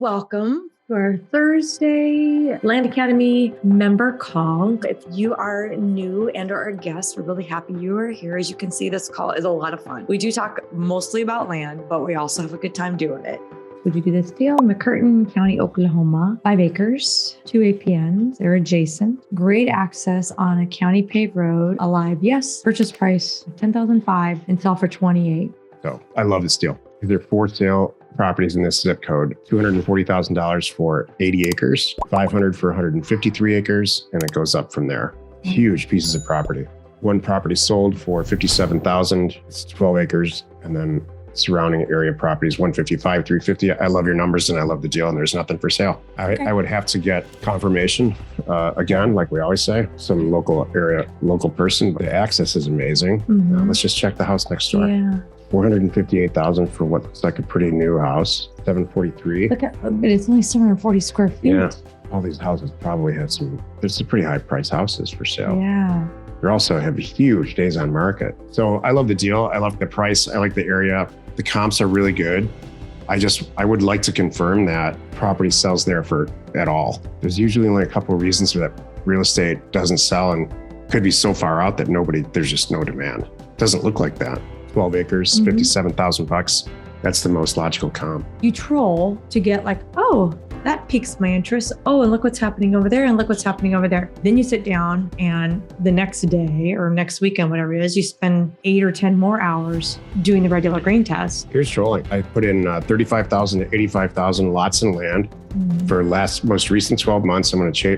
Welcome to our Thursday Land Academy member call. If you are new and or a guest, we're really happy you are here. As you can see, this call is a lot of fun. We do talk mostly about land, but we also have a good time doing it. Would you do this deal? McCurtain County, Oklahoma, 5 acres, 2 APNs. They're adjacent. Great access on a county paved road. Alive, yes. Purchase price $10,500 and sell for $28,000. So I love this deal. There are for sale properties in this zip code, $240,000 for 80 acres, $500,000 for 153 acres, and it goes up from there. Huge pieces of property. One property sold for $57,000. It's 12 acres, and then surrounding area properties, 155, 350. I love your numbers and I love the deal, and there's nothing for sale. I would have to get confirmation, again, like we always say, some local person. The access is amazing. Let's just check the house next door. Yeah. $458,000 for what looks like a pretty new house. 743. Look at, but it's only 740 square feet. Yeah. All these houses probably had there's some pretty high price houses for sale. Yeah. They also have huge days on market. So I love the deal. I love the price. I like the area. The comps are really good. I would like to confirm that property sells there at all. There's usually only a couple of reasons that real estate doesn't sell and could be so far out that there's just no demand. It doesn't look like that. 12 acres, $57,000. That's the most logical comp. You troll to get like, oh, that piques my interest. Oh, and look what's happening over there, and look what's happening over there. Then you sit down and the next day or next weekend, whatever it is, you spend 8 or 10 more hours doing the regular green test. Here's trolling. I put in 35,000 to 85,000 lots in land for most recent 12 months. I'm going to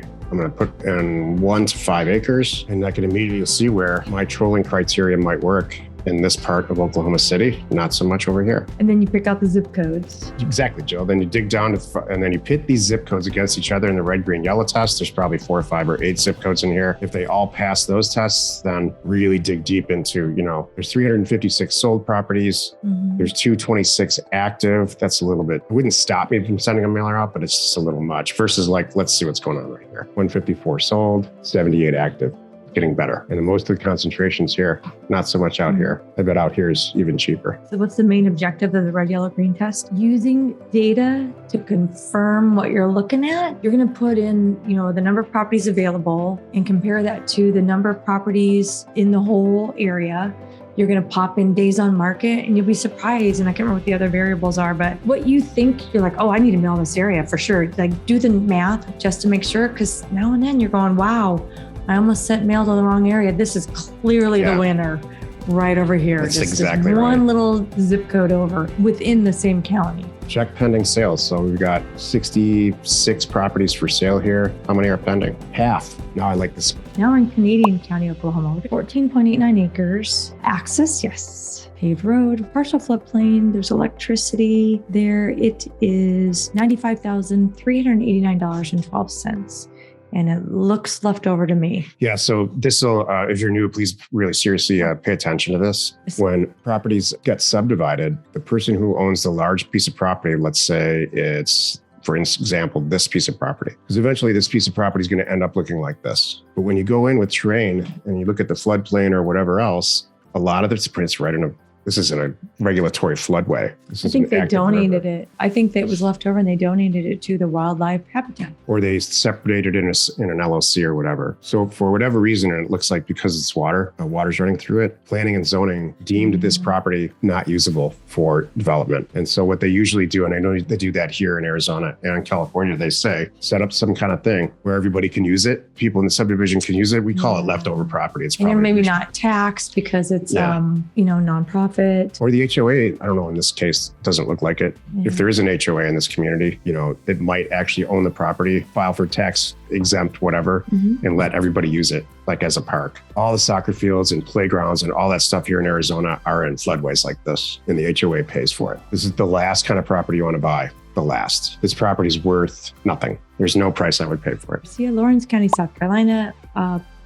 put in 1 to 5 acres, and I can immediately see where my trolling criteria might work in this part of Oklahoma City, not so much over here. And then you pick out the zip codes. Exactly, Jill. Then you dig down and then you pit these zip codes against each other in the red, green, yellow test. There's probably 4 or 5 or 8 zip codes in here. If they all pass those tests, then really dig deep into, there's 356 sold properties. There's 226 active. That's a little bit, it wouldn't stop me from sending a mailer out, but it's just a little much versus let's see what's going on right here. 154 sold, 78 active. Getting better. And most of the concentrations here, not so much out here. I bet out here is even cheaper. So what's the main objective of the red, yellow, green test? Using data to confirm what you're looking at. You're going to put in, the number of properties available and compare that to the number of properties in the whole area. You're going to pop in days on market and you'll be surprised. And I can't remember what the other variables are, but what you think, you're like, oh, I need to mail this area for sure. Like do the math just to make sure, because now and then you're going, wow, I almost sent mail to the wrong area. This is clearly the winner right over here. That's just exactly one right. little zip code over within the same county. Check pending sales. So we've got 66 properties for sale here. How many are pending? Half. Now I like this. Now we're in Canadian County, Oklahoma, 14.89 acres. Access, yes. Paved road, partial floodplain. There's electricity there. It is $95,389.12. And it looks left over to me. Yeah, so this will, if you're new, please really seriously pay attention to this. When properties get subdivided, the person who owns the large piece of property, let's say it's, for example, this piece of property, because eventually this piece of property is going to end up looking like this. But when you go in with terrain and you look at the floodplain or whatever else, a lot of it's right in this isn't a regulatory floodway. I think they donated it. I think that it was left over and they donated it to the wildlife habitat. Or they separated it in an LLC or whatever. So for whatever reason, and it looks like because it's water's running through it, planning and zoning deemed this property not usable for development. And so what they usually do, and I know they do that here in Arizona and in California, they say, set up some kind of thing where everybody can use it. People in the subdivision can use it. We call it leftover property. It's probably maybe not taxed because it's, nonprofit. Or the HOA, I don't know, in this case, doesn't look like it. Yeah. If there is an HOA in this community, it might actually own the property, file for tax exempt, whatever, and let everybody use it, like as a park. All the soccer fields and playgrounds and all that stuff here in Arizona are in floodways like this, and the HOA pays for it. This is the last kind of property you want to buy. The last. This property is worth nothing. There's no price I would pay for it. See, Lawrence County, South Carolina,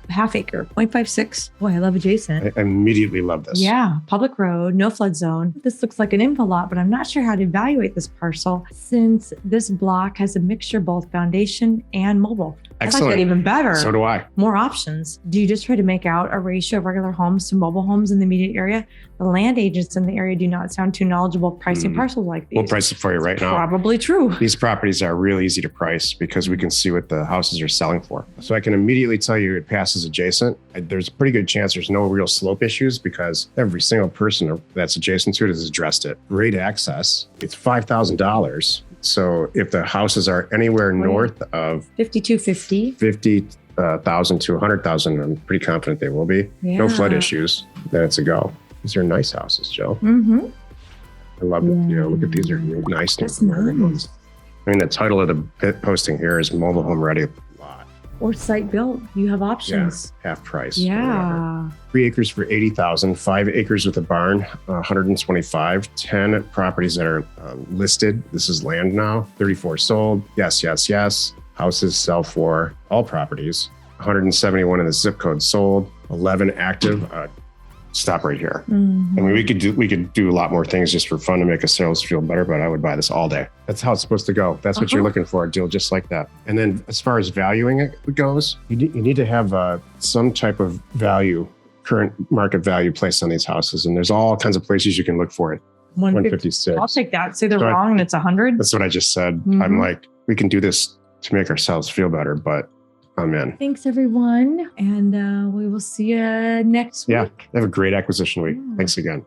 half acre, 0.56. Boy, I love adjacent. I immediately love this. Yeah, public road, no flood zone. This looks like an info lot, but I'm not sure how to evaluate this parcel since this block has a mixture both foundation and mobile. I like Excellent. that even better. So do I. More options. Do you just try to make out a ratio of regular homes to mobile homes in the immediate area? The land agents in the area do not sound too knowledgeable pricing parcels like these. We'll price it for you right now. Probably true. These properties are real easy to price because we can see what the houses are selling for. So I can immediately tell you it passes adjacent. There's a pretty good chance there's no real slope issues because every single person that's adjacent to it has addressed it. Great access. It's $5,000. So if the houses are anywhere north of 5250. 50,000 to 100,000, I'm pretty confident they will be. Yeah. No flood issues. Then it's a go. These are nice houses, Joe. Mm-hmm. I love it. You know, look at these are nice. That's nice. I mean, the title of the posting here is mobile home ready lot. Or site built. You have options. Yeah, half price. Yeah. 3 acres for 80,000, 5 acres with a barn, 125, 10 properties that are listed. This is land now. 34 sold. Yes, yes, yes. Houses sell for all properties. 171 in the zip code sold. 11 active. Stop right here. Mm-hmm. I mean, we could do a lot more things just for fun to make a sales feel better, but I would buy this all day. That's how it's supposed to go. That's what you're looking for, a deal just like that. And then as far as valuing it goes, you need to have some type of value, current market value placed on these houses. And there's all kinds of places you can look for it. 156. I'll take that. Say they're wrong and it's 100. That's what I just said. Mm-hmm. I'm like, we can do this to make ourselves feel better, but I'm in. Thanks, everyone. And we will see you next week. Yeah. Have a great acquisition week. Thanks again.